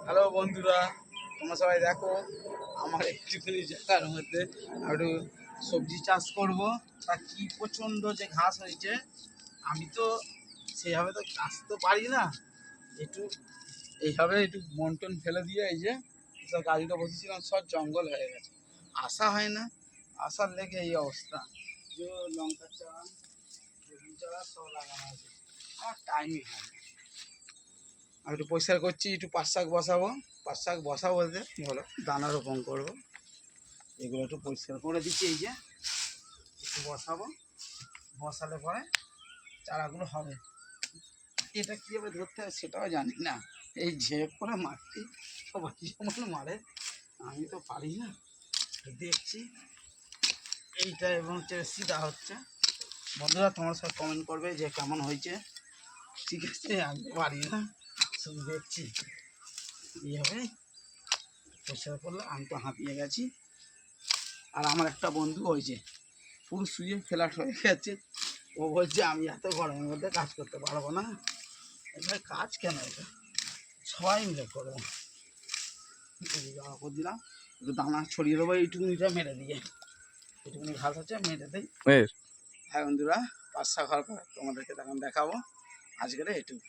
Hello বন্ধুরা, তোমরা সবাই দেখো আমার একটুখানি জায়গার মধ্যে একটু সবজি চাষ করব। তা কি প্রচণ্ড যে ঘাস হয়েছে, আমি তো সেইভাবে তো চাষ তো পারি না। একটু এইভাবে একটু বন্টন ফেলে দিয়ে এই যে সব গাড়িটা বসেছিলাম, সব জঙ্গল হয়ে গেছে, আসা হয় না। আসার লেগে এই অবস্থা, যে লঙ্কার চারা বেগুন চারা সব লাগানো আছে, আমার টাইমই হয় না। আমি একটু পরিষ্কার করছি, একটু পাট শাক বসাবো। পাট শাক বসাবো বলতে বলো দানা রোপণ করবো, এগুলো একটু পরিষ্কার করে দিচ্ছি। এই যে একটু বসাবো, বসালে পরে চারাগুলো হবে। এটা কীভাবে ধরতে হয় সেটাও জানি না, এই ঝেপ করে মারতে সবাই যেমন মারে, আমি তো পারি না। দেখছি এইটা এবং সিধা হচ্ছে। বন্ধুরা তোমার সব কমেন্ট করবে যে কেমন হয়েছে। ঠিক আছে, আমি পারি না, শুধু দেখছি এইভাবে পরিষ্কার করলে। আমি তো হাঁপিয়ে গেছি। আর আমার একটা বন্ধু হয়েছে পুরো শুয়ে ফ্ল্যাট হয়ে গেছে, ও বলছে আমি এত গরমের মধ্যে কাজ করতে পারবো না। এটা কাজ কেন, এটা সবাই মিলে করবো। জামা দিলাম, একটু দানা ছড়িয়ে দেবো, এইটুকুনিটা মেরে দিয়ে, এইটুকুনি ঘাস হচ্ছে মেরে দিই। হ্যাঁ বন্ধুরা, পাঁচ শাক হওয়ার পর তোমাদেরকে তখন দেখাবো। আজকের এইটুকু।